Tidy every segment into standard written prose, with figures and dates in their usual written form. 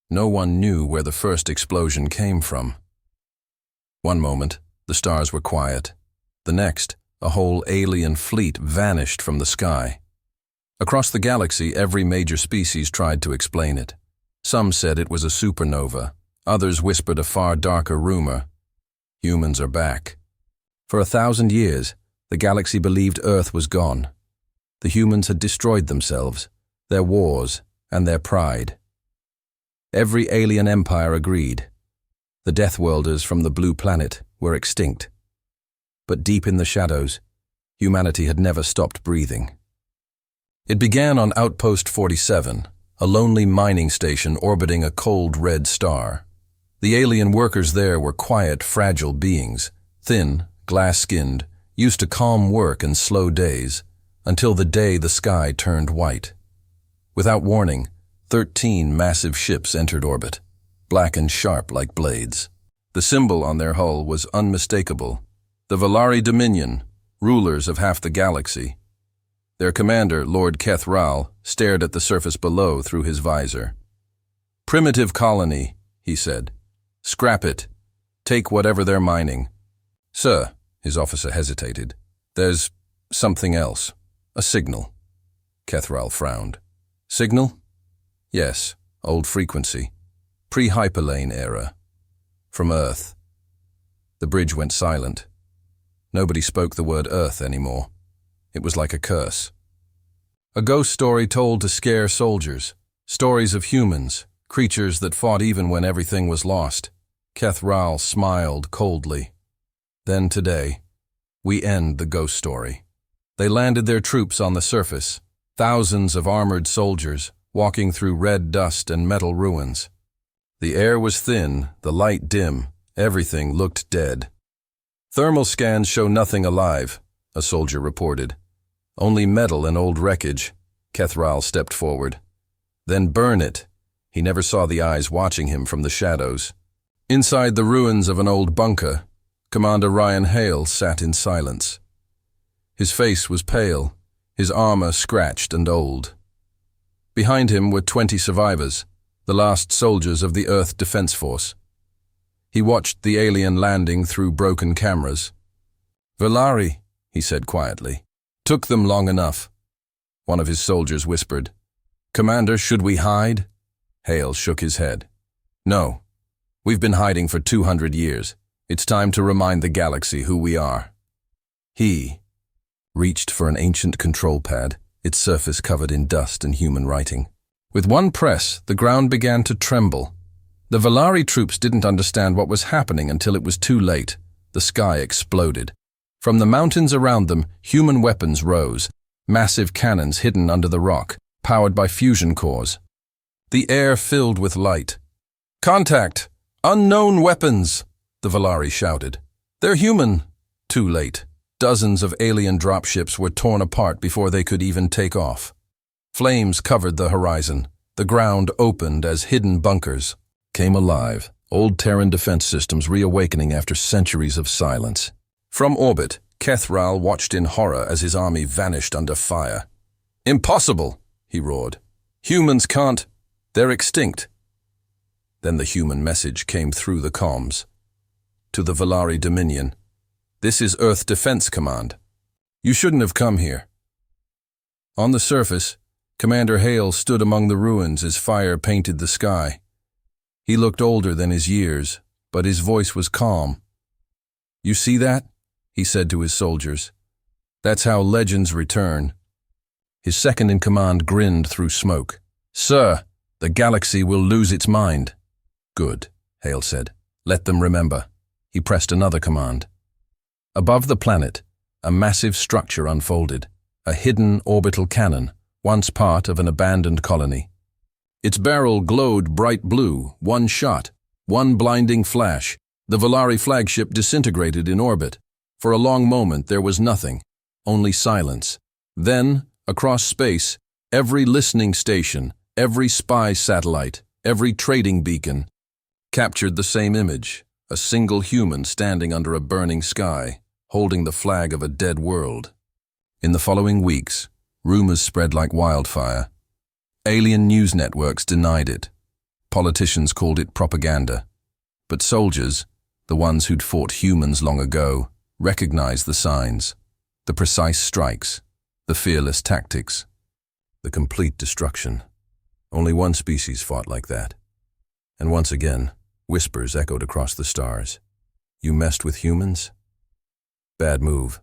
No one knew where the first explosion came from. One moment, the stars were quiet. The next, a whole alien fleet vanished from the sky. Across the galaxy, every major species tried to explain it. Some said it was a supernova. Others whispered a far darker rumor. Humans are back. For 1,000 years, the galaxy believed Earth was gone. The humans had destroyed themselves, their wars, and their pride. Every alien empire agreed. The deathworlders from the blue planet were extinct. But deep in the shadows, humanity had never stopped breathing. It began on Outpost 47, a lonely mining station orbiting a cold red star. The alien workers there were quiet, fragile beings, thin, glass-skinned, used to calm work and slow days, until the day the sky turned white. Without warning, 13 massive ships entered orbit, black and sharp like blades. The symbol on their hull was unmistakable: the Valari Dominion, rulers of half the galaxy. Their commander, Lord Kethral, stared at the surface below through his visor. "Primitive colony," he said. "Scrap it. Take whatever they're mining." "Sir," his officer hesitated. "There's something else. A signal." Kethral frowned. "Signal?" "Yes, old frequency. Pre-hyperlane era. From Earth." The bridge went silent. Nobody spoke the word Earth anymore. It was like a curse. A ghost story told to scare soldiers. Stories of humans, creatures that fought even when everything was lost. Kethral smiled coldly. "Then today, we end the ghost story." They landed their troops on the surface, thousands of armored soldiers, walking through red dust and metal ruins. The air was thin, the light dim, everything looked dead. "Thermal scans show nothing alive," a soldier reported. "Only metal and old wreckage." Kethral stepped forward. "Then burn it." He never saw the eyes watching him from the shadows. Inside the ruins of an old bunker, Commander Ryan Hale sat in silence. His face was pale, his armor scratched and old. Behind him were 20 survivors, the last soldiers of the Earth Defense Force. He watched the alien landing through broken cameras. "Valari," he said quietly. "Took them long enough." One of his soldiers whispered, "Commander, should we hide?" Hale shook his head. "No. We've been hiding for 200 years. It's time to remind the galaxy who we are." He reached for an ancient control pad, its surface covered in dust and human writing. With one press, the ground began to tremble. The Valari troops didn't understand what was happening until it was too late. The sky exploded. From the mountains around them, human weapons rose, massive cannons hidden under the rock, powered by fusion cores. The air filled with light. "Contact! Unknown weapons!" the Valari shouted. "They're human!" Too late. Dozens of alien dropships were torn apart before they could even take off. Flames covered the horizon. The ground opened as hidden bunkers came alive, old Terran defense systems reawakening after centuries of silence. From orbit, Kethral watched in horror as his army vanished under fire. "Impossible!" he roared. "Humans can't. They're extinct." Then the human message came through the comms. "To the Valari Dominion. This is Earth Defense Command. You shouldn't have come here." On the surface, Commander Hale stood among the ruins as fire painted the sky. He looked older than his years, but his voice was calm. "You see that?" he said to his soldiers. "That's how legends return." His second-in-command grinned through smoke. "Sir, the galaxy will lose its mind." "Good," Hale said. "Let them remember." He pressed another command. Above the planet, a massive structure unfolded, a hidden orbital cannon, once part of an abandoned colony. Its barrel glowed bright blue, one shot, one blinding flash. The Valari flagship disintegrated in orbit. For a long moment there was nothing, only silence. Then, across space, every listening station, every spy satellite, every trading beacon captured the same image, a single human standing under a burning sky, holding the flag of a dead world. In the following weeks, rumors spread like wildfire. Alien news networks denied it. Politicians called it propaganda. But soldiers, the ones who'd fought humans long ago, recognized the signs, the precise strikes, the fearless tactics, the complete destruction. Only one species fought like that. And once again, whispers echoed across the stars. You messed with humans? Bad move.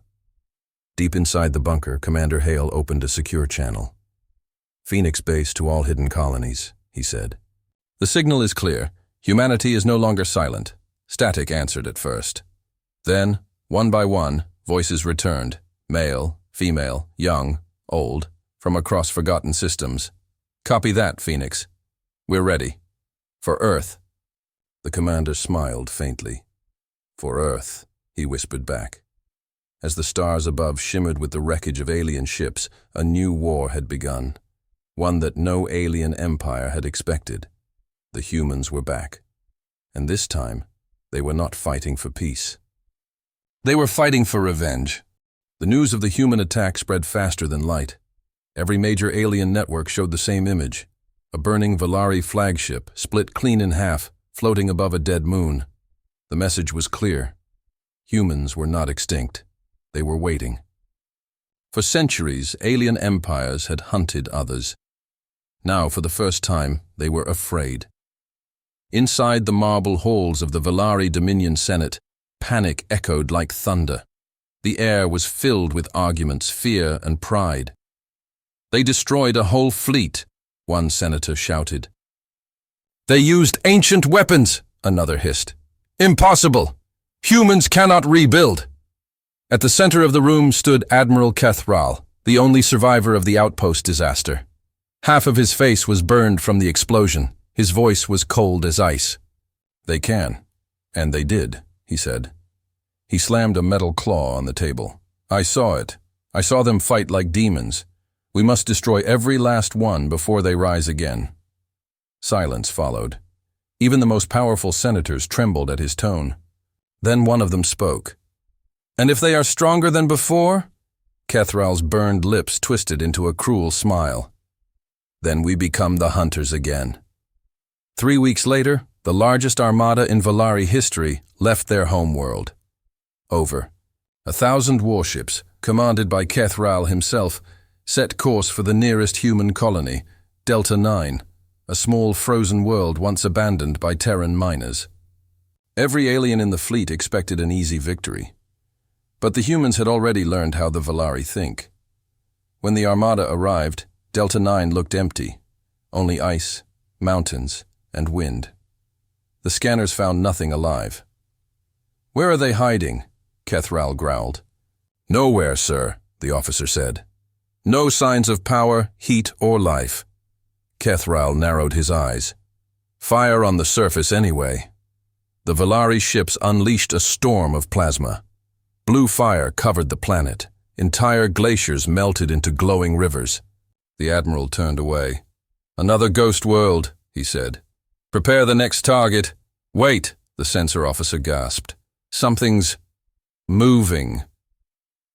Deep inside the bunker, Commander Hale opened a secure channel. Phoenix Base to all hidden colonies, he said. The signal is clear. Humanity is no longer silent. Static answered at first. Then, one by one, voices returned. Male, female, young, old, from across forgotten systems. Copy that, Phoenix. We're ready. For Earth. The commander smiled faintly. For Earth, he whispered back. As the stars above shimmered with the wreckage of alien ships, a new war had begun. One that no alien empire had expected. The humans were back. And this time, they were not fighting for peace. They were fighting for revenge. The news of the human attack spread faster than light. Every major alien network showed the same image. A burning Valari flagship, split clean in half, floating above a dead moon. The message was clear. Humans were not extinct. They were waiting. For centuries, alien empires had hunted others. Now, for the first time, they were afraid. Inside the marble halls of the Valari Dominion Senate, panic echoed like thunder. The air was filled with arguments, fear, and pride. They destroyed a whole fleet, one senator shouted. They used ancient weapons, another hissed. Impossible! Humans cannot rebuild! At the center of the room stood Admiral Kethral, the only survivor of the outpost disaster. Half of his face was burned from the explosion. His voice was cold as ice. They can. And they did, he said. He slammed a metal claw on the table. I saw it. I saw them fight like demons. We must destroy every last one before they rise again. Silence followed. Even the most powerful senators trembled at his tone. Then one of them spoke. And if they are stronger than before? Kethral's burned lips twisted into a cruel smile. Then we become the hunters again. 3 weeks later, the largest armada in Valari history left their homeworld. Over. 1,000 warships, commanded by Kethral himself, set course for the nearest human colony, Delta 9, a small frozen world once abandoned by Terran miners. Every alien in the fleet expected an easy victory. But the humans had already learned how the Valari think. When the armada arrived, Delta 9 looked empty. Only ice, mountains, and wind. The scanners found nothing alive. Where are they hiding? Kethral growled. Nowhere, sir, the officer said. No signs of power, heat, or life. Kethral narrowed his eyes. Fire on the surface anyway. The Valari ships unleashed a storm of plasma. Blue fire covered the planet. Entire glaciers melted into glowing rivers. The admiral turned away. Another ghost world, he said. Prepare the next target. Wait, the sensor officer gasped. Something's moving.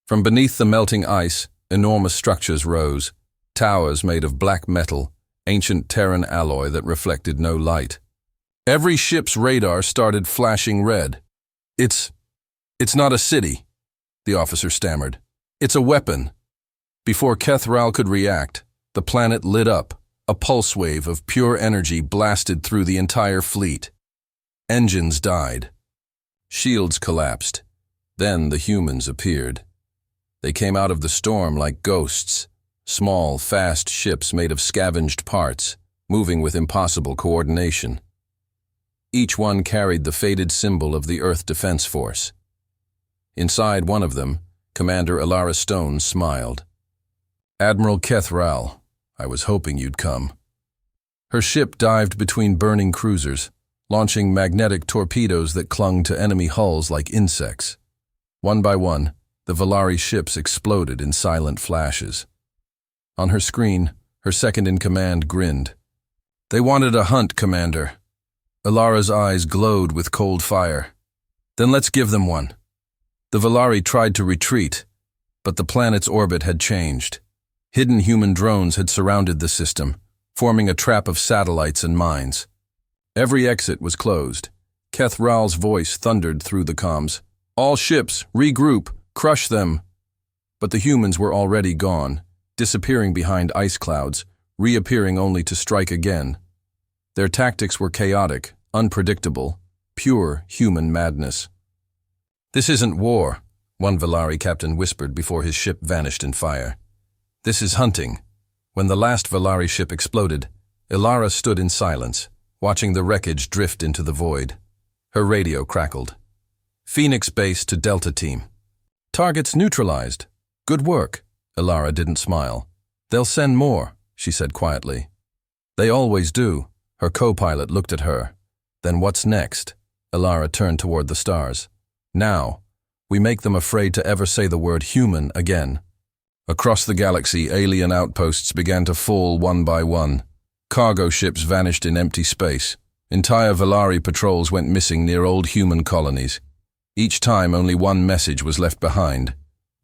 From beneath the melting ice, enormous structures rose. Towers made of black metal, ancient Terran alloy that reflected no light. Every ship's radar started flashing red. It's not a city, the officer stammered. It's a weapon. Before Kethral could react, the planet lit up. A pulse wave of pure energy blasted through the entire fleet. Engines died. Shields collapsed. Then the humans appeared. They came out of the storm like ghosts, small, fast ships made of scavenged parts, moving with impossible coordination. Each one carried the faded symbol of the Earth Defense Force. Inside one of them, Commander Alara Stone smiled. Admiral Kethral, I was hoping you'd come. Her ship dived between burning cruisers, launching magnetic torpedoes that clung to enemy hulls like insects. One by one, the Valari ships exploded in silent flashes. On her screen, her second-in-command grinned. They wanted a hunt, Commander. Alara's eyes glowed with cold fire. Then let's give them one. The Valari tried to retreat, but the planet's orbit had changed. Hidden human drones had surrounded the system, forming a trap of satellites and mines. Every exit was closed. Keth Ral's voice thundered through the comms. "All ships, regroup, crush them." But the humans were already gone, disappearing behind ice clouds, reappearing only to strike again. Their tactics were chaotic, unpredictable, pure human madness. "This isn't war," one Valari captain whispered before his ship vanished in fire. "This is hunting." When the last Valari ship exploded, Ilara stood in silence, watching the wreckage drift into the void. Her radio crackled. "Phoenix base to Delta team. Targets neutralized. Good work." Ilara didn't smile. "They'll send more," she said quietly. "They always do." Her co-pilot looked at her. "Then what's next?" Ilara turned toward the stars. "Now, we make them afraid to ever say the word human again." Across the galaxy, alien outposts began to fall one by one. Cargo ships vanished in empty space. Entire Valari patrols went missing near old human colonies. Each time only one message was left behind,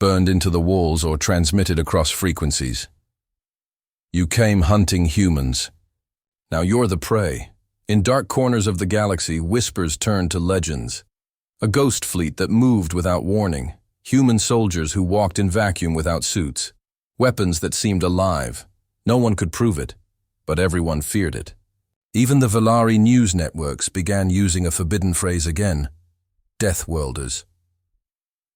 burned into the walls or transmitted across frequencies. "You came hunting humans. Now you're the prey." In dark corners of the galaxy, whispers turned to legends. A ghost fleet that moved without warning. Human soldiers who walked in vacuum without suits. Weapons that seemed alive. No one could prove it, but everyone feared it. Even the Valari news networks began using a forbidden phrase again: deathworlders.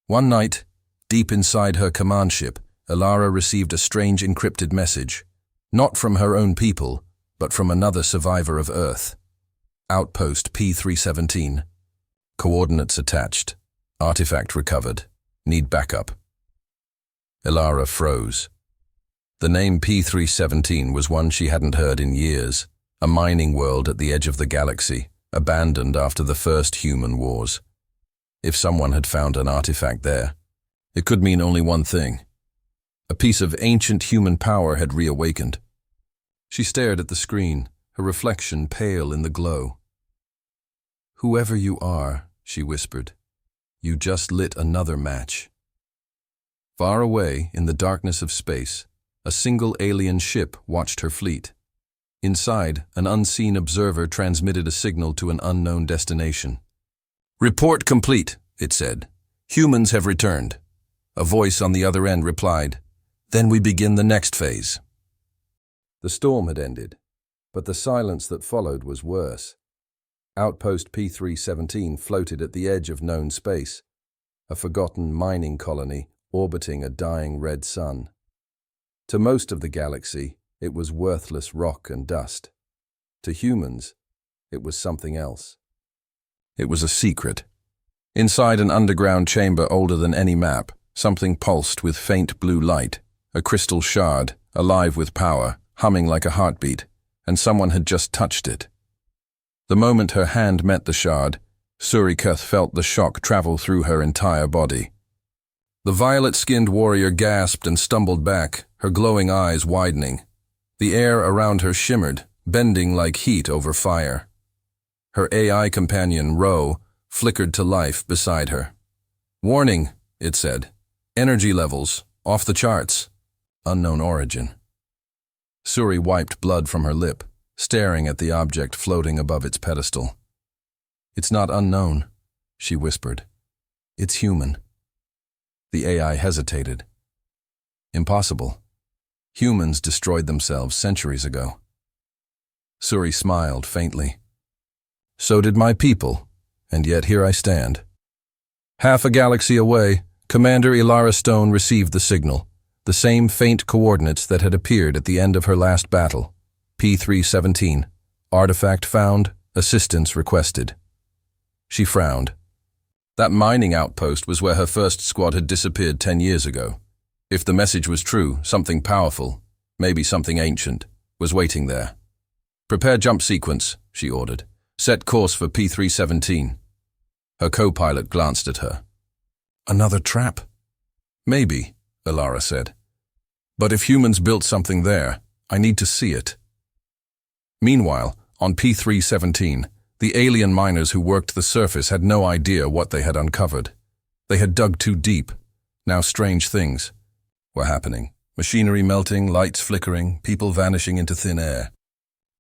One night, deep inside her command ship, Ilara received a strange encrypted message, not from her own people, but from another survivor of Earth. Outpost P-317. Coordinates attached. Artifact recovered. Need backup. Ilara froze. The name P-317 was one she hadn't heard in years, a mining world at the edge of the galaxy, abandoned after the first human wars. If someone had found an artifact there, it could mean only one thing. A piece of ancient human power had reawakened. She stared at the screen, her reflection pale in the glow. "Whoever you are," she whispered, "you just lit another match." Far away, in the darkness of space, a single alien ship watched her fleet. Inside, an unseen observer transmitted a signal to an unknown destination. "Report complete," it said. "Humans have returned." A voice on the other end replied, "Then we begin the next phase." The storm had ended, but the silence that followed was worse. Outpost P-317 floated at the edge of known space, a forgotten mining colony orbiting a dying red sun. To most of the galaxy, it was worthless rock and dust. To humans, it was something else. It was a secret. Inside an underground chamber older than any map, something pulsed with faint blue light, a crystal shard, alive with power, humming like a heartbeat, and someone had just touched it. The moment her hand met the shard, Surikath felt the shock travel through her entire body. The violet-skinned warrior gasped and stumbled back, her glowing eyes widening. The air around her shimmered, bending like heat over fire. Her AI companion, Ro, flickered to life beside her. "Warning," it said. "Energy levels, off the charts. Unknown origin." Suri wiped blood from her lip, staring at the object floating above its pedestal. "It's not unknown," she whispered. "It's human." The AI hesitated. "Impossible. Humans destroyed themselves centuries ago." Suri smiled faintly. "So did my people, and yet here I stand." Half a galaxy away, Commander Ilara Stone received the signal, the same faint coordinates that had appeared at the end of her last battle. P-317. Artifact found, assistance requested. She frowned. That mining outpost was where her first squad had disappeared 10 years ago. If the message was true, something powerful, maybe something ancient, was waiting there. "Prepare jump sequence," she ordered. "Set course for P-317. Her co-pilot glanced at her. "Another trap?" "Maybe," Ilara said. "But if humans built something there, I need to see it." Meanwhile, on P-317, the alien miners who worked the surface had no idea what they had uncovered. They had dug too deep. Now strange things were happening. Machinery melting, lights flickering, people vanishing into thin air.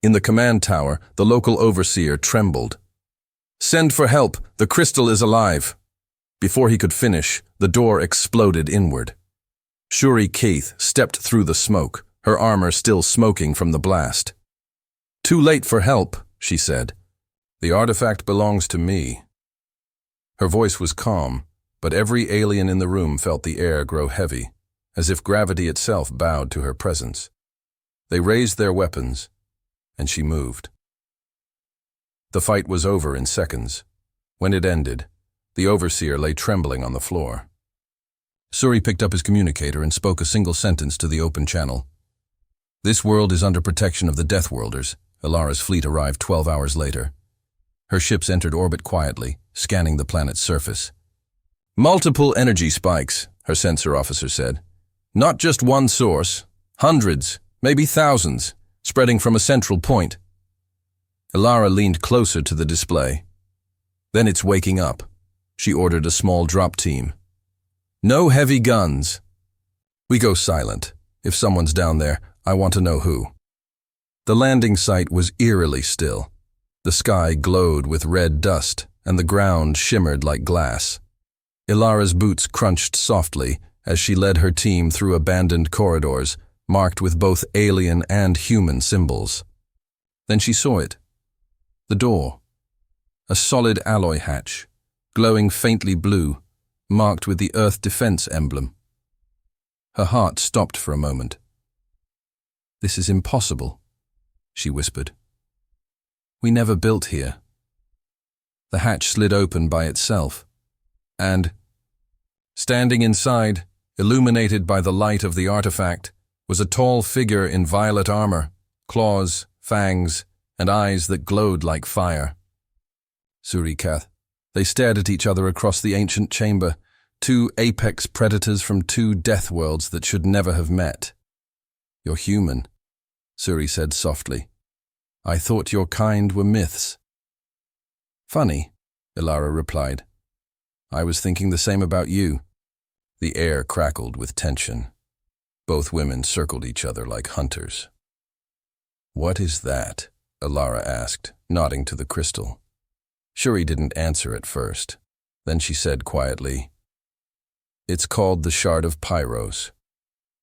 In the command tower, the local overseer trembled. "Send for help! The crystal is alive!" Before he could finish, the door exploded inward. Shuri Keith stepped through the smoke, her armor still smoking from the blast. "Too late for help," she said. "The artifact belongs to me." Her voice was calm, but every alien in the room felt the air grow heavy, as if gravity itself bowed to her presence. They raised their weapons, and she moved. The fight was over in seconds. When it ended, the overseer lay trembling on the floor. Suri picked up his communicator and spoke a single sentence to the open channel. "This world is under protection of the deathworlders." Ilara's fleet arrived 12 hours later. Her ships entered orbit quietly, scanning the planet's surface. "Multiple energy spikes," her sensor officer said. "Not just one source. Hundreds, maybe thousands, spreading from a central point." Ilara leaned closer to the display. "Then it's waking up." She ordered a small drop team. "No heavy guns." "We go silent. If someone's down there, I want to know who." The landing site was eerily still. The sky glowed with red dust, and the ground shimmered like glass. Ilara's boots crunched softly as she led her team through abandoned corridors, marked with both alien and human symbols. Then she saw it. The door. A solid alloy hatch, glowing faintly blue, marked with the Earth Defense emblem. Her heart stopped for a moment. "This is impossible," she whispered. "We never built here." The hatch slid open by itself, and, standing inside, illuminated by the light of the artifact, was a tall figure in violet armor, claws, fangs, and eyes that glowed like fire. Surikath. They stared at each other across the ancient chamber, two apex predators from two death worlds that should never have met. "You're human," Suri said softly. "I thought your kind were myths." "Funny," Ilara replied. "I was thinking the same about you." The air crackled with tension. Both women circled each other like hunters. "What is that?" Ilara asked, nodding to the crystal. Shuri didn't answer at first. Then she said quietly, "It's called the Shard of Pyros.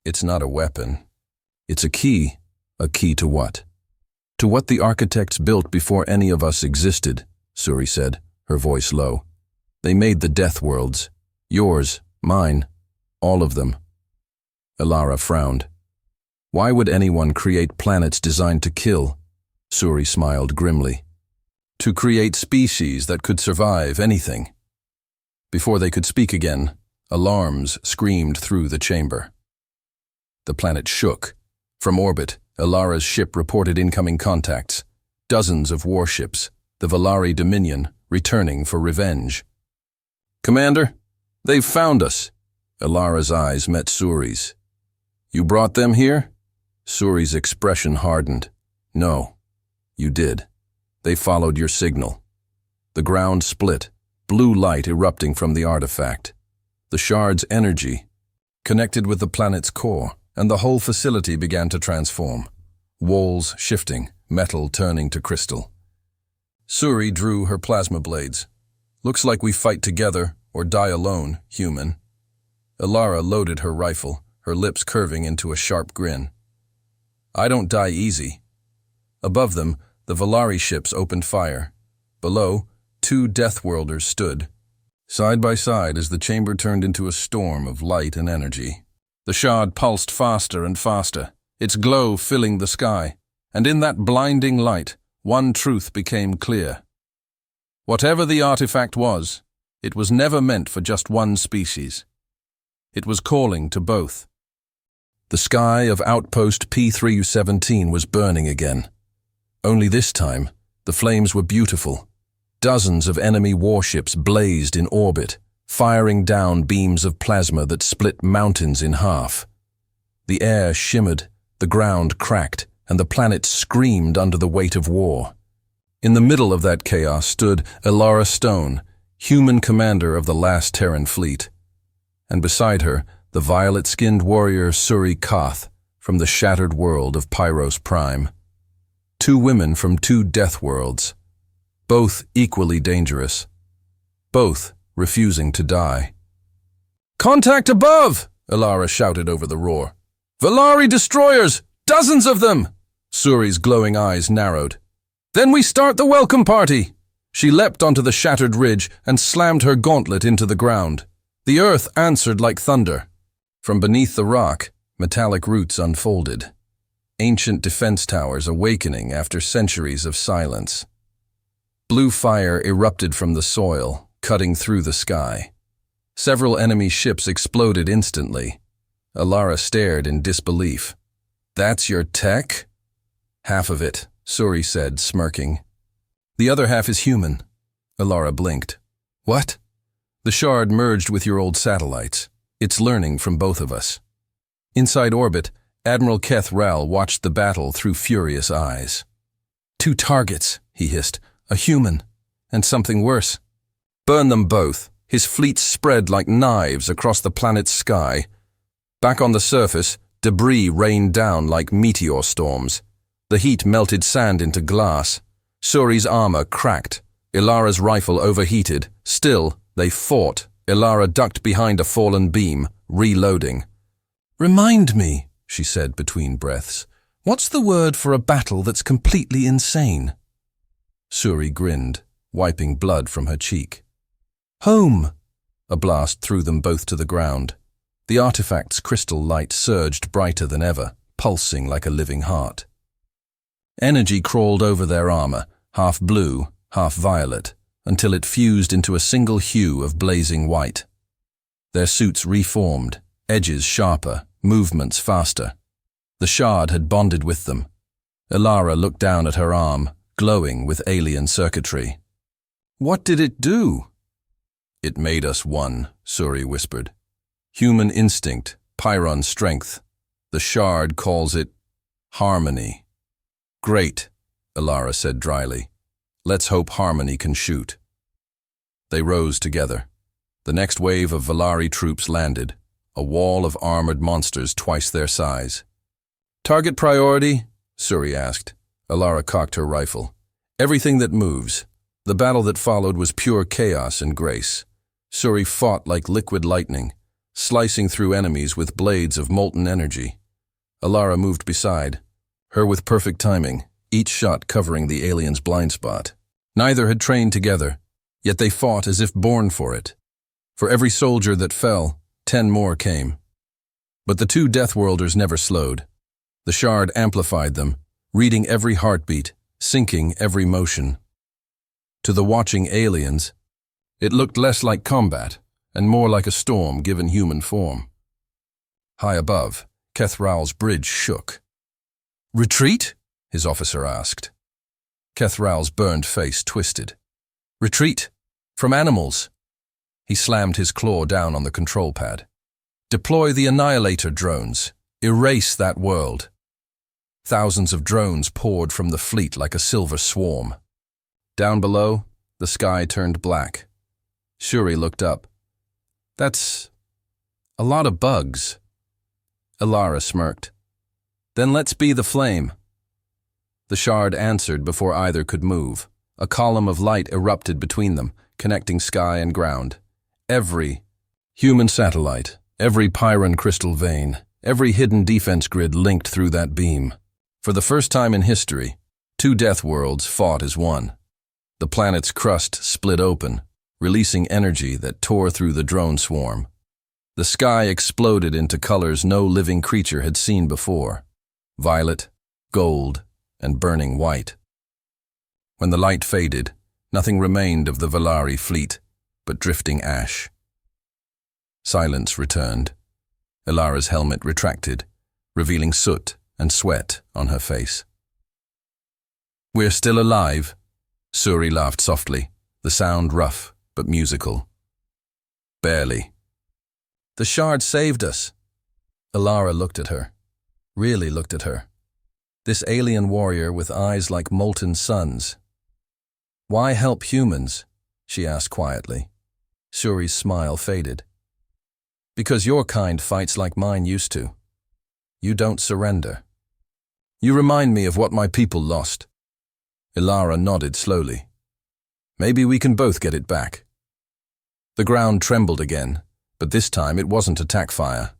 It's not a weapon. It's a key. A key to what?" "To what the architects built before any of us existed," Suri said, her voice low. "They made the death worlds. Yours, mine, all of them." Ilara frowned. "Why would anyone create planets designed to kill?" Suri smiled grimly. "To create species that could survive anything." Before they could speak again, alarms screamed through the chamber. The planet shook. From orbit, Ilara's ship reported incoming contacts. Dozens of warships, the Valari Dominion, returning for revenge. "Commander, they've found us." Ilara's eyes met Suri's. "You brought them here?" Suri's expression hardened. "No, you did. They followed your signal." The ground split, blue light erupting from the artifact. The shard's energy connected with the planet's core, and the whole facility began to transform. Walls shifting, metal turning to crystal. Suri drew her plasma blades. "Looks like we fight together or die alone, human." Ilara loaded her rifle, her lips curving into a sharp grin. "I don't die easy." Above them, the Valari ships opened fire. Below, two deathworlders stood, side by side as the chamber turned into a storm of light and energy. The shard pulsed faster and faster, its glow filling the sky, and in that blinding light, one truth became clear. Whatever the artifact was, it was never meant for just one species. It was calling to both. The sky of Outpost P3U17 was burning again. Only this time, the flames were beautiful. Dozens of enemy warships blazed in orbit, firing down beams of plasma that split mountains in half. The air shimmered, the ground cracked, and the planet screamed under the weight of war. In the middle of that chaos stood Ilara Stone, human commander of the last Terran fleet. And beside her, the violet-skinned warrior Suri Koth from the shattered world of Pyros Prime. Two women from two death worlds, both equally dangerous, both refusing to die. "Contact above!" Elara shouted over the roar. "Valari destroyers! Dozens of them!" Suri's glowing eyes narrowed. "Then we start the welcome party!" She leapt onto the shattered ridge and slammed her gauntlet into the ground. The earth answered like thunder. From beneath the rock, metallic roots unfolded. Ancient defense towers awakening after centuries of silence. Blue fire erupted from the soil, cutting through the sky. Several enemy ships exploded instantly. Elara stared in disbelief. "That's your tech?" "Half of it," Suri said, smirking. "The other half is human." Elara blinked. "What?" "The shard merged with your old satellites. It's learning from both of us." Inside orbit, Admiral Keth Ral watched the battle through furious eyes. "Two targets," he hissed. "A human, and something worse." "Burn them both." His fleet spread like knives across the planet's sky. Back on the surface, debris rained down like meteor storms. The heat melted sand into glass. Suri's armor cracked. Ilara's rifle overheated. Still, they fought. Elara ducked behind a fallen beam, reloading. "Remind me," she said between breaths, "what's the word for a battle that's completely insane?" Suri grinned, wiping blood from her cheek. "Home!" A blast threw them both to the ground. The artifact's crystal light surged brighter than ever, pulsing like a living heart. Energy crawled over their armor, half blue, half violet, until it fused into a single hue of blazing white. Their suits reformed, edges sharper, movements faster. The shard had bonded with them. Elara looked down at her arm, glowing with alien circuitry. "What did it do?" "It made us one," Suri whispered. "Human instinct, Pyron strength. The shard calls it harmony." "Great," Elara said dryly. "Let's hope harmony can shoot." They rose together. The next wave of Valari troops landed, a wall of armored monsters twice their size. "Target priority?" Suri asked. Elara cocked her rifle. "Everything that moves." The battle that followed was pure chaos and grace. Suri fought like liquid lightning, slicing through enemies with blades of molten energy. Elara moved beside, her with perfect timing, each shot covering the alien's blind spot. Neither had trained together, yet they fought as if born for it. For every soldier that fell, 10 more came. But the two deathworlders never slowed. The shard amplified them, reading every heartbeat, syncing every motion. To the watching aliens, it looked less like combat and more like a storm given human form. High above, Keth Ral's bridge shook. "Retreat?" his officer asked. Keth Ral's burned face twisted. "Retreat? From animals?" He slammed his claw down on the control pad. "Deploy the Annihilator drones. Erase that world." Thousands of drones poured from the fleet like a silver swarm. Down below, the sky turned black. Suri looked up. "That's a lot of bugs." Elara smirked. "Then let's be the flame." The shard answered before either could move. A column of light erupted between them, connecting sky and ground. Every human satellite, every Pyron crystal vein, every hidden defense grid linked through that beam. For the first time in history, two death worlds fought as one. The planet's crust split open, releasing energy that tore through the drone swarm. The sky exploded into colors no living creature had seen before: violet, gold, and burning white. When the light faded, nothing remained of the Valari fleet but drifting ash. Silence returned. Elara's helmet retracted, revealing soot and sweat on her face. "We're still alive," Suri laughed softly, the sound rough but musical. "Barely." "The shard saved us." Elara looked at her, really looked at her. This alien warrior with eyes like molten suns. "Why help humans?" she asked quietly. Suri's smile faded. "Because your kind fights like mine used to. You don't surrender." You remind me of what my people lost. Ilara nodded slowly. Maybe we can both get it back. The ground trembled again, but this time it wasn't attack fire.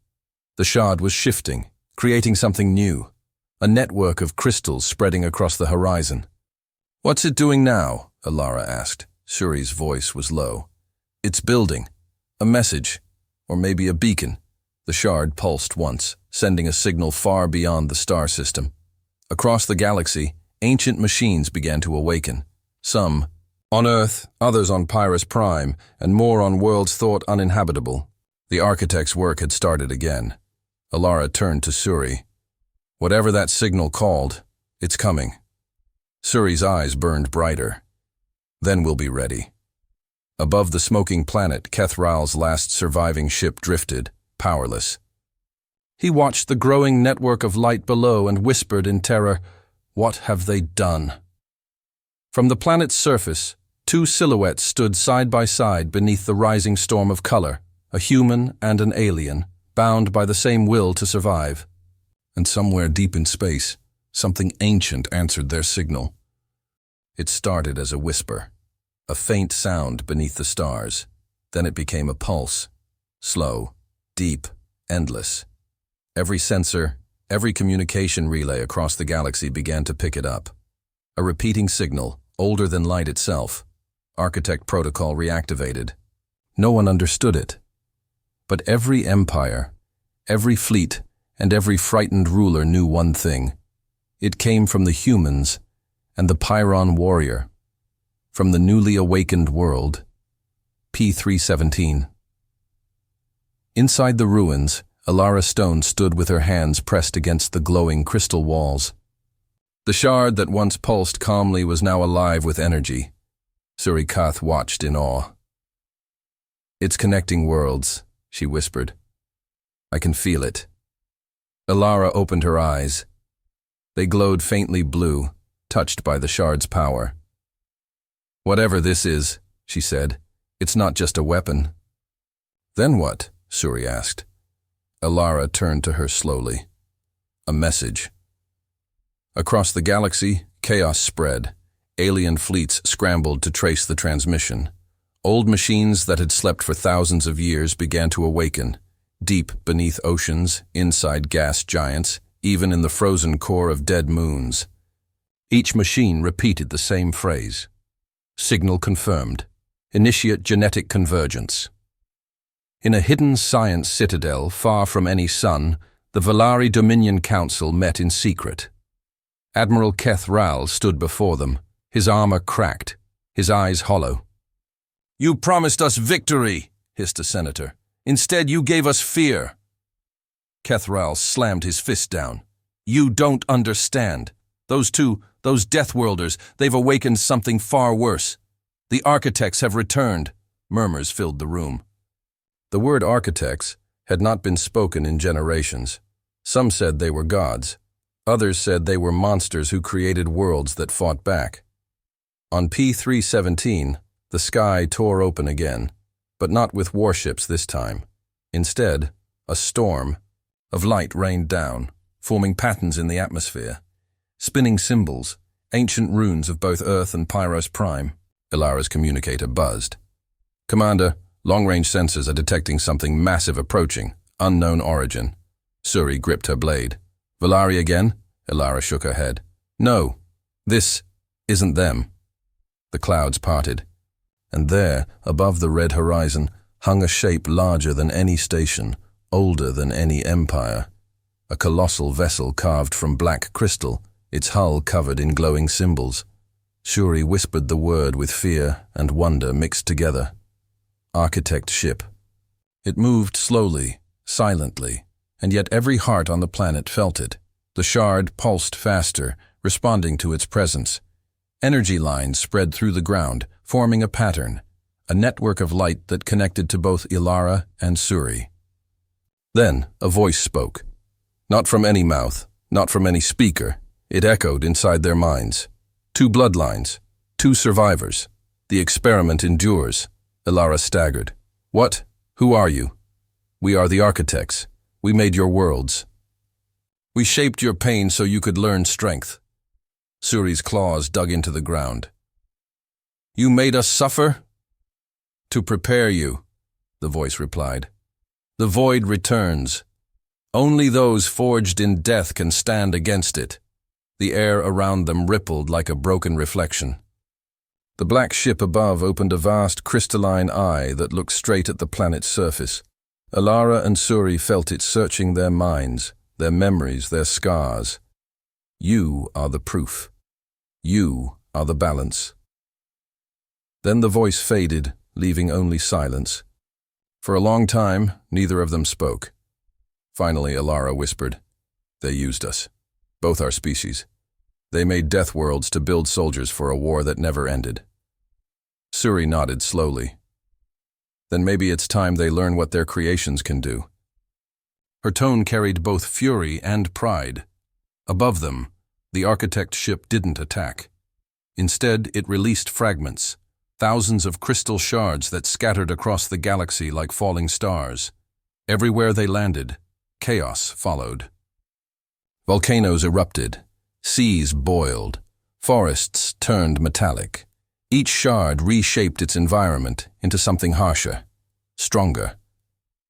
The shard was shifting, creating something new, a network of crystals spreading across the horizon. What's it doing now? Ilara asked. Suri's voice was low. It's building. A message, or maybe a beacon. The shard pulsed once, sending a signal far beyond the star system. Across the galaxy, ancient machines began to awaken. Some on Earth, others on Pyrus Prime, and more on worlds thought uninhabitable. The architect's work had started again. Ilara turned to Suri. Whatever that signal called, it's coming. Suri's eyes burned brighter. Then we'll be ready. Above the smoking planet, Kethral's last surviving ship drifted, powerless. He watched the growing network of light below and whispered in terror, "What have they done?" From the planet's surface, two silhouettes stood side by side beneath the rising storm of color, a human and an alien, bound by the same will to survive. And somewhere deep in space, something ancient answered their signal. It started as a whisper, a faint sound beneath the stars. Then it became a pulse, slow, deep, endless. Every sensor, every communication relay across the galaxy began to pick it up. A repeating signal, older than light itself. Architect protocol reactivated. No one understood it. But every empire, every fleet, and every frightened ruler knew one thing. It came from the humans and the Pyron warrior, from the newly awakened world. P317. Inside the ruins, Ilara Stone stood with her hands pressed against the glowing crystal walls. The shard that once pulsed calmly was now alive with energy. Suri Kath watched in awe. "It's connecting worlds," she whispered. "I can feel it." Ilara opened her eyes. They glowed faintly blue, touched by the shard's power. "Whatever this is," she said, "it's not just a weapon." "Then what?" Suri asked. Ilara turned to her slowly. "A message." Across the galaxy, chaos spread. Alien fleets scrambled to trace the transmission. Old machines that had slept for thousands of years began to awaken, deep beneath oceans, inside gas giants, even in the frozen core of dead moons. Each machine repeated the same phrase. Signal confirmed. Initiate genetic convergence. In a hidden science citadel far from any sun, the Valari Dominion Council met in secret. Admiral Kethral stood before them, his armor cracked, his eyes hollow. "You promised us victory," hissed a senator. "Instead, you gave us fear." Kethral slammed his fist down. "You don't understand. Those deathworlders, they've awakened something far worse. The architects have returned." Murmurs filled the room. The word architects had not been spoken in generations. Some said they were gods. Others said they were monsters who created worlds that fought back. On P317, the sky tore open again, but not with warships this time. Instead, a storm of light rained down, forming patterns in the atmosphere. Spinning symbols, ancient runes of both Earth and Pyrus Prime. Ilara's communicator buzzed. "Commander, long-range sensors are detecting something massive approaching, unknown origin." Suri gripped her blade. "Valari again?" Ilara shook her head. "No, this isn't them." The clouds parted, and there, above the red horizon, hung a shape larger than any station, older than any empire. A colossal vessel carved from black crystal, its hull covered in glowing symbols. Suri whispered the word with fear and wonder mixed together. Architect ship. It moved slowly, silently, and yet every heart on the planet felt it. The shard pulsed faster, responding to its presence. Energy lines spread through the ground, forming a pattern, a network of light that connected to both Ilara and Suri. Then a voice spoke. Not from any mouth, not from any speaker. It echoed inside their minds. Two bloodlines, two survivors. The experiment endures. Ilara staggered. "What? Who are you?" "We are the architects. We made your worlds." We shaped your pain so you could learn strength. Suri's claws dug into the ground. You made us suffer? To prepare you, the voice replied. The void returns. Only those forged in death can stand against it. The air around them rippled like a broken reflection. The black ship above opened a vast crystalline eye that looked straight at the planet's surface. Alara and Suri felt it searching their minds, their memories, their scars. You are the proof. You are the balance. Then the voice faded, leaving only silence. For a long time, neither of them spoke. Finally, Alara whispered, They used us. Both our species. They made deathworlds to build soldiers for a war that never ended. Suri nodded slowly. Then maybe it's time they learn what their creations can do. Her tone carried both fury and pride. Above them, the architect ship didn't attack. Instead, it released fragments, thousands of crystal shards that scattered across the galaxy like falling stars. Everywhere they landed, chaos followed. Volcanoes erupted, seas boiled, forests turned metallic. Each shard reshaped its environment into something harsher, stronger.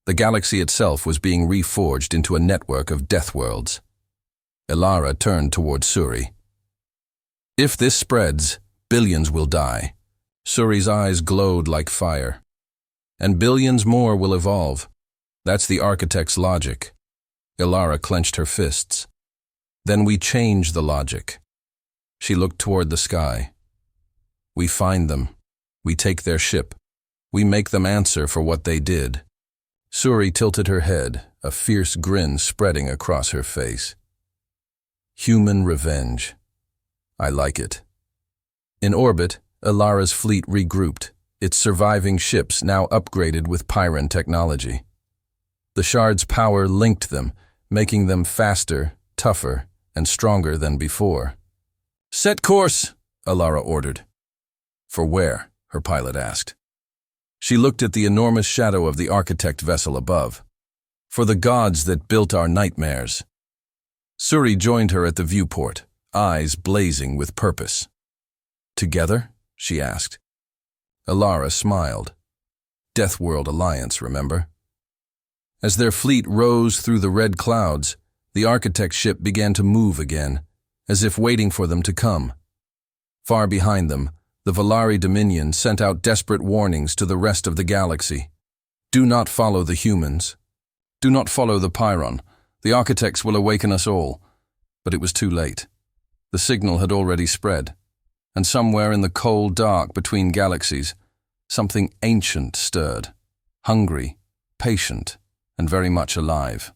The galaxy itself was being reforged into a network of deathworlds. Alara turned toward Suri. If this spreads, billions will die. Suri's eyes glowed like fire. And billions more will evolve. That's the architect's logic. Alara clenched her fists. Then we change the logic. She looked toward the sky. We find them. We take their ship. We make them answer for what they did. Suri tilted her head, a fierce grin spreading across her face. Human revenge. I like it. In orbit, Alara's fleet regrouped, its surviving ships now upgraded with Pyran technology. The shard's power linked them, making them faster, tougher, and stronger than before. Set course, Alara ordered. For where? Her pilot asked. She looked at the enormous shadow of the architect vessel above. For the gods that built our nightmares. Suri joined her at the viewport, eyes blazing with purpose. Together? She asked. Alara smiled. Deathworld Alliance, remember? As their fleet rose through the red clouds, the architect's ship began to move again, as if waiting for them to come. Far behind them, the Valari Dominion sent out desperate warnings to the rest of the galaxy. Do not follow the humans. Do not follow the Pyron. The architects will awaken us all. But it was too late. The signal had already spread. And somewhere in the cold dark between galaxies, something ancient stirred. Hungry, patient, and very much alive.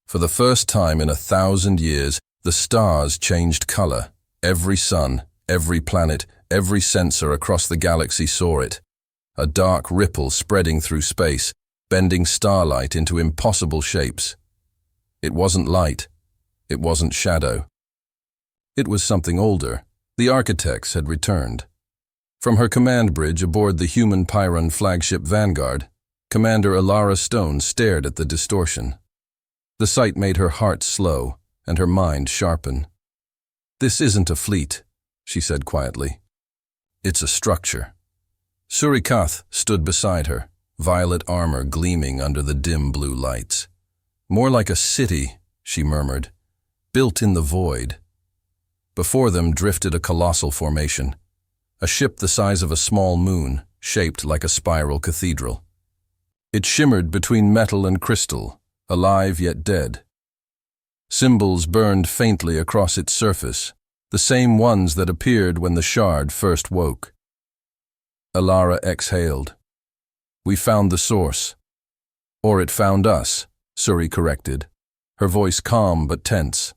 For the first time in 1,000 years, the stars changed color. Every sun, every planet, every sensor across the galaxy saw it. A dark ripple spreading through space, bending starlight into impossible shapes. It wasn't light. It wasn't shadow. It was something older. The architects had returned. From her command bridge aboard the human Pyron flagship Vanguard, Commander Alara Stone stared at the distortion. The sight made her heart slow and her mind sharpen. This isn't a fleet, she said quietly. It's a structure. Surikath stood beside her, violet armor gleaming under the dim blue lights. More like a city, she murmured, built in the void. Before them drifted a colossal formation, a ship the size of a small moon, shaped like a spiral cathedral. It shimmered between metal and crystal, alive yet dead. Symbols burned faintly across its surface, the same ones that appeared when the shard first woke. Alara exhaled. We found the source. Or it found us, Suri corrected, her voice calm but tense.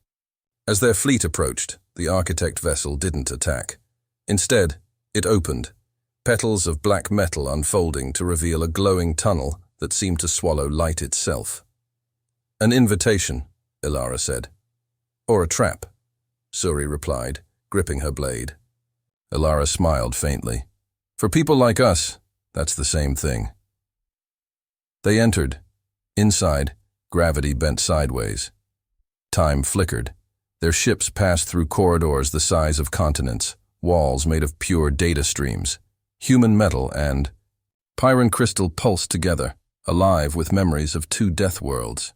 As their fleet approached, the architect vessel didn't attack. Instead, it opened, petals of black metal unfolding to reveal a glowing tunnel that seemed to swallow light itself. An invitation, Alara said. Or a trap, Suri replied, gripping her blade. Alara smiled faintly. For people like us, that's the same thing. They entered. Inside, gravity bent sideways. Time flickered. Their ships passed through corridors the size of continents, walls made of pure data streams. Human metal and Pyron crystal pulsed together, alive with memories of two death worlds.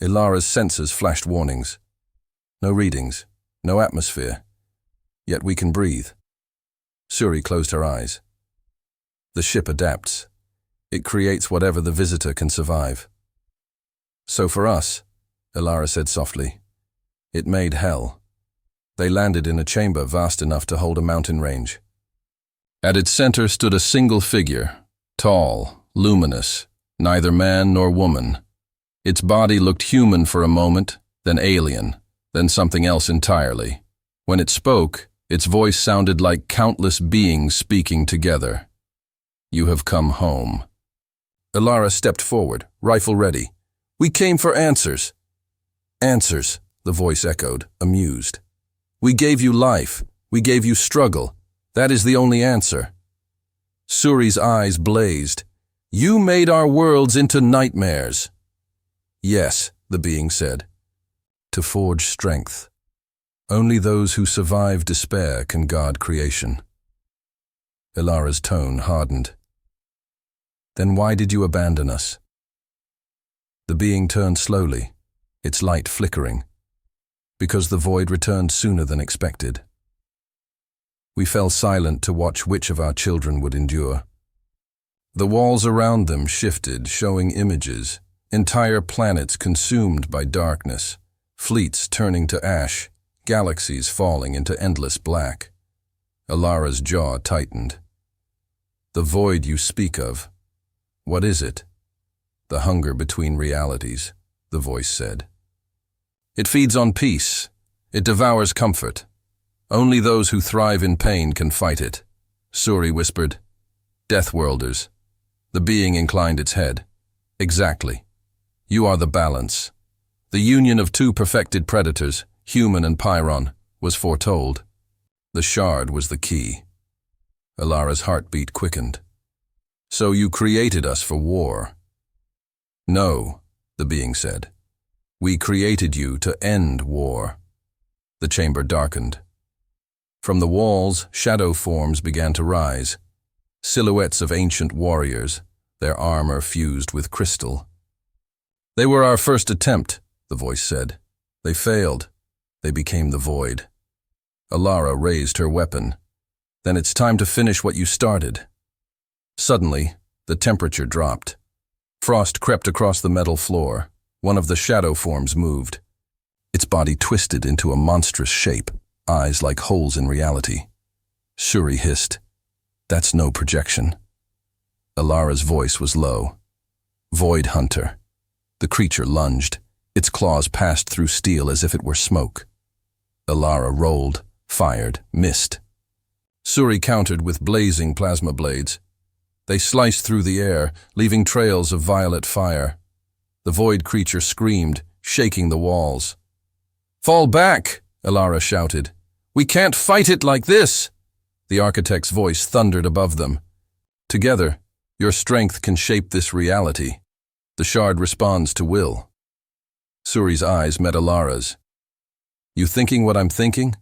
Ilara's senses flashed warnings. No readings, no atmosphere. Yet we can breathe. Suri closed her eyes. The ship adapts. It creates whatever the visitor can survive. So for us, Ilara said softly, it made hell. They landed in a chamber vast enough to hold a mountain range. At its center stood a single figure, tall, luminous, neither man nor woman. Its body looked human for a moment, then alien, then something else entirely. When it spoke, its voice sounded like countless beings speaking together. You have come home. Ilara stepped forward, rifle ready. We came for answers. Answers, the voice echoed, amused. We gave you life. We gave you struggle. That is the only answer. Suri's eyes blazed. You made our worlds into nightmares. Yes, the being said. To forge strength. Only those who survive despair can guard creation. Ilara's tone hardened. Then why did you abandon us? The being turned slowly, its light flickering, because the void returned sooner than expected. We fell silent to watch which of our children would endure. The walls around them shifted, showing images, entire planets consumed by darkness, fleets turning to ash, galaxies falling into endless black. Ilara's jaw tightened. The void you speak of, what is it? The hunger between realities, the voice said. It feeds on peace. It devours comfort. Only those who thrive in pain can fight it. Suri whispered. Deathworlders. The being inclined its head. Exactly. You are the balance. The union of two perfected predators, human and Pyron, was foretold. The shard was the key. Ilara's heartbeat quickened. So you created us for war. No, the being said. We created you to end war. The chamber darkened. From the walls, shadow forms began to rise. Silhouettes of ancient warriors, their armor fused with crystal. They were our first attempt, the voice said. They failed. They became the void. Ilara raised her weapon. Then it's time to finish what you started. Suddenly, the temperature dropped. Frost crept across the metal floor. One of the shadow forms moved. Its body twisted into a monstrous shape, eyes like holes in reality. Suri hissed. That's no projection. Ilara's voice was low. Void Hunter. The creature lunged. Its claws passed through steel as if it were smoke. Ilara rolled, fired, missed. Suri countered with blazing plasma blades. They sliced through the air, leaving trails of violet fire. The void creature screamed, shaking the walls. Fall back, Ilara shouted. We can't fight it like this. The architect's voice thundered above them. Together, your strength can shape this reality. The shard responds to will. Suri's eyes met Ilara's. You thinking what I'm thinking?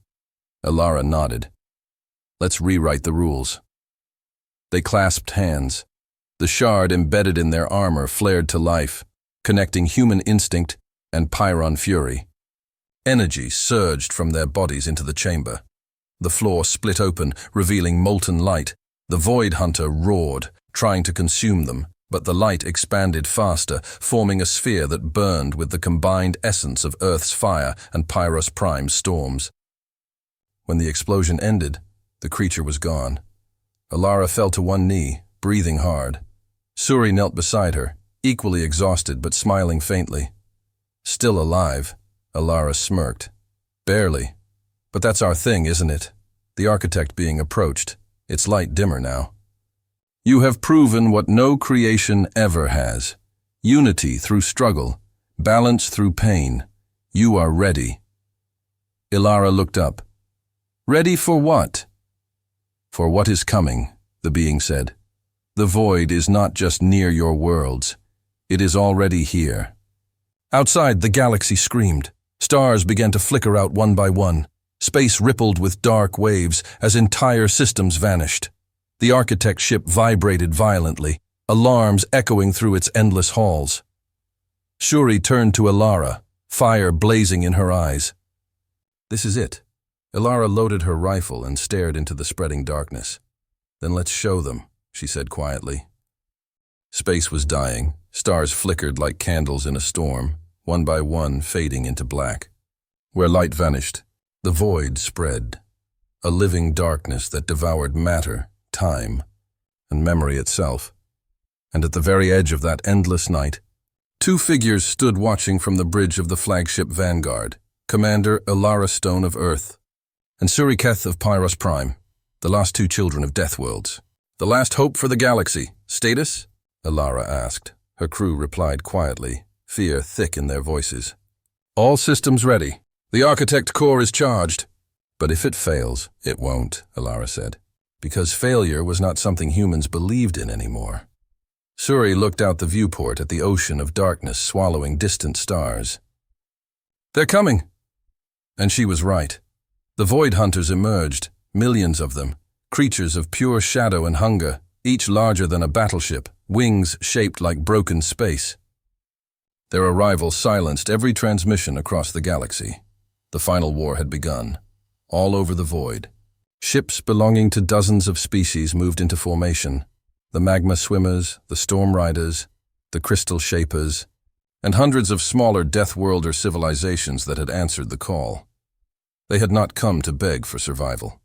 Ilara nodded. Let's rewrite the rules. They clasped hands. The shard embedded in their armor flared to life, connecting human instinct and Pyron fury. Energy surged from their bodies into the chamber. The floor split open, revealing molten light. The Void Hunter roared, trying to consume them, but the light expanded faster, forming a sphere that burned with the combined essence of Earth's fire and Pyros Prime's storms. When the explosion ended, the creature was gone. Ilara fell to one knee, breathing hard. Suri knelt beside her, equally exhausted but smiling faintly. Still alive, Ilara smirked. Barely. But that's our thing, isn't it? The architect being approached, its light dimmer now. You have proven what no creation ever has. Unity through struggle, balance through pain. You are ready. Ilara looked up. Ready for what? For what is coming, the being said. The void is not just near your worlds. It is already here. Outside, the galaxy screamed. Stars began to flicker out one by one. Space rippled with dark waves as entire systems vanished. The architect's ship vibrated violently, alarms echoing through its endless halls. Shuri turned to Alara, fire blazing in her eyes. "This is it." Alara loaded her rifle and stared into the spreading darkness. "Then let's show them," she said quietly. Space was dying. Stars flickered like candles in a storm, one by one fading into black. Where light vanished, the void spread, a living darkness that devoured matter, time, and memory itself. And at the very edge of that endless night, two figures stood watching from the bridge of the flagship Vanguard, Commander Alara Stone of Earth and Suriketh of Pyros Prime, the last two children of Deathworlds. "The last hope for the galaxy. Status?" Alara asked. Her crew replied quietly, fear thick in their voices. "All systems ready. The Architect core is charged." "But if it fails, it won't," Alara said, because failure was not something humans believed in anymore. Suri looked out the viewport at the ocean of darkness swallowing distant stars. "They're coming!" And she was right. The Void Hunters emerged, millions of them, creatures of pure shadow and hunger, each larger than a battleship, wings shaped like broken space. Their arrival silenced every transmission across the galaxy. The final war had begun. All over the void, ships belonging to dozens of species moved into formation. The magma swimmers, the storm riders, the crystal shapers, and hundreds of smaller deathworlder civilizations that had answered the call. They had not come to beg for survival.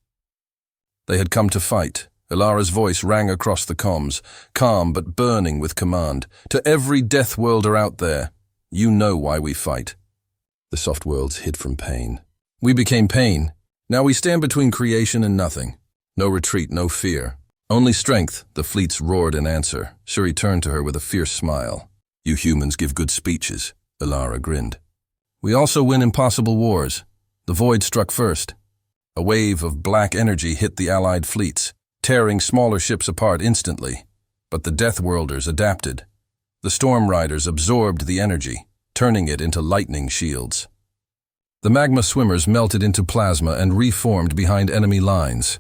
They had come to fight. Alara's voice rang across the comms, calm but burning with command. "To every deathworlder out there, you know why we fight." The soft worlds hid from pain. "We became pain. Now we stand between creation and nothing. No retreat, no fear. Only strength," the fleets roared in answer. Shuri turned to her with a fierce smile. "You humans give good speeches," Alara grinned. "We also win impossible wars." The void struck first. A wave of black energy hit the allied fleets, tearing smaller ships apart instantly. But the Deathworlders adapted. The Storm Riders absorbed the energy, turning it into lightning shields. The magma swimmers melted into plasma and reformed behind enemy lines.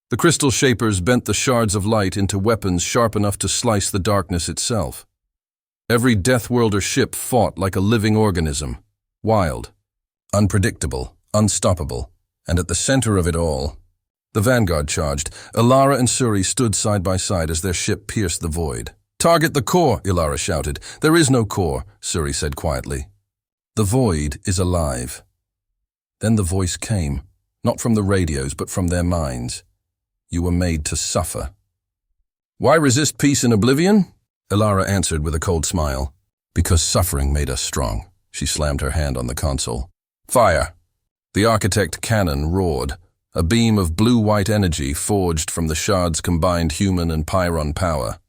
The crystal shapers bent the shards of light into weapons sharp enough to slice the darkness itself. Every Deathworlder ship fought like a living organism, wild, unpredictable, unstoppable, and at the center of it all, the Vanguard charged. Alara and Suri stood side by side as their ship pierced the void. "Target the core," Alara shouted. "There is no core," Suri said quietly. "The void is alive." Then the voice came, not from the radios but from their minds. "You were made to suffer." "Why resist peace and oblivion?" Alara answered with a cold smile. "Because suffering made us strong." She slammed her hand on the console. "Fire!" The Architect cannon roared, a beam of blue-white energy forged from the shard's combined human and Pyron power.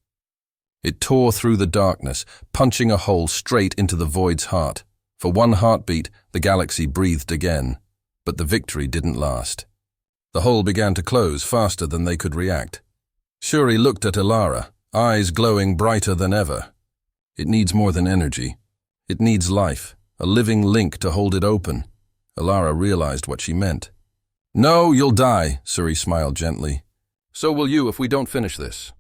It tore through the darkness, punching a hole straight into the void's heart. For one heartbeat, the galaxy breathed again, but the victory didn't last. The hole began to close faster than they could react. Shuri looked at Alara, eyes glowing brighter than ever. "It needs more than energy. It needs life, a living link to hold it open." Alara realized what she meant. "No, you'll die," Suri smiled gently. "So will you if we don't finish this."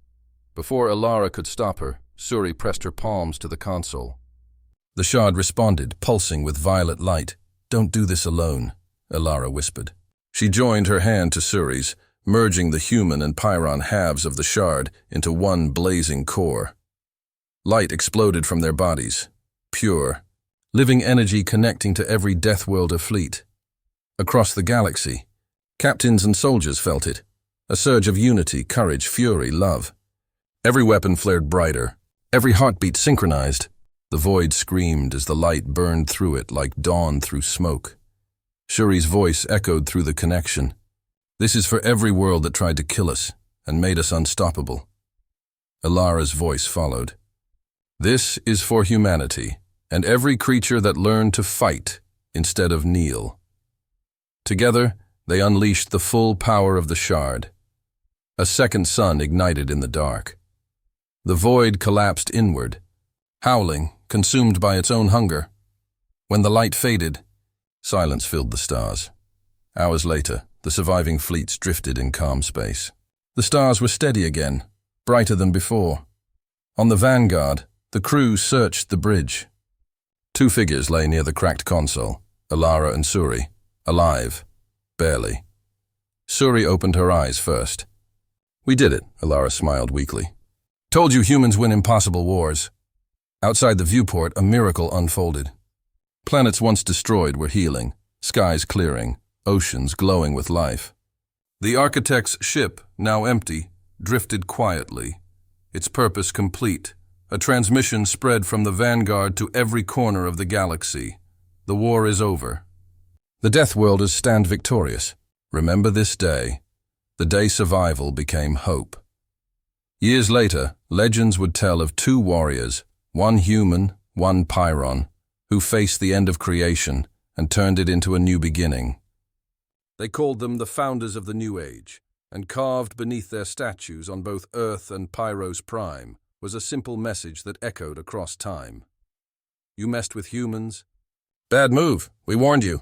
Before Alara could stop her, Suri pressed her palms to the console. The shard responded, pulsing with violet light. "Don't do this alone," Alara whispered. She joined her hand to Suri's, merging the human and Pyron halves of the shard into one blazing core. Light exploded from their bodies, pure, living energy connecting to every Deathworlder fleet. Across the galaxy, captains and soldiers felt it, a surge of unity, courage, fury, love. Every weapon flared brighter, every heartbeat synchronized. The void screamed as the light burned through it like dawn through smoke. Shuri's voice echoed through the connection. "This is for every world that tried to kill us and made us unstoppable." Alara's voice followed. "This is for humanity and every creature that learned to fight instead of kneel." Together, they unleashed the full power of the shard. A second sun ignited in the dark. The void collapsed inward, howling, consumed by its own hunger. When the light faded, Silence filled the stars. Hours later, the surviving fleets drifted in calm space. The stars were steady again, brighter than before. On the Vanguard, the crew searched the bridge. Two figures lay near the cracked console, Alara and Suri, alive, barely. Suri opened her eyes first. "We did it," Alara smiled weakly. "Told you humans win impossible wars." Outside the viewport, a miracle unfolded. Planets once destroyed were healing, skies clearing, oceans glowing with life. The architect's ship, now empty, drifted quietly, its purpose complete. A transmission spread from the Vanguard to every corner of the galaxy. The war is over. The deathworlders stand victorious. Remember this day. The day survival became hope. Years later, legends would tell of two warriors, one human, one Pyron, who faced the end of creation and turned it into a new beginning. They called them the founders of the New Age, and carved beneath their statues on both Earth and Pyros Prime was a simple message that echoed across time. You messed with humans? Bad move, we warned you.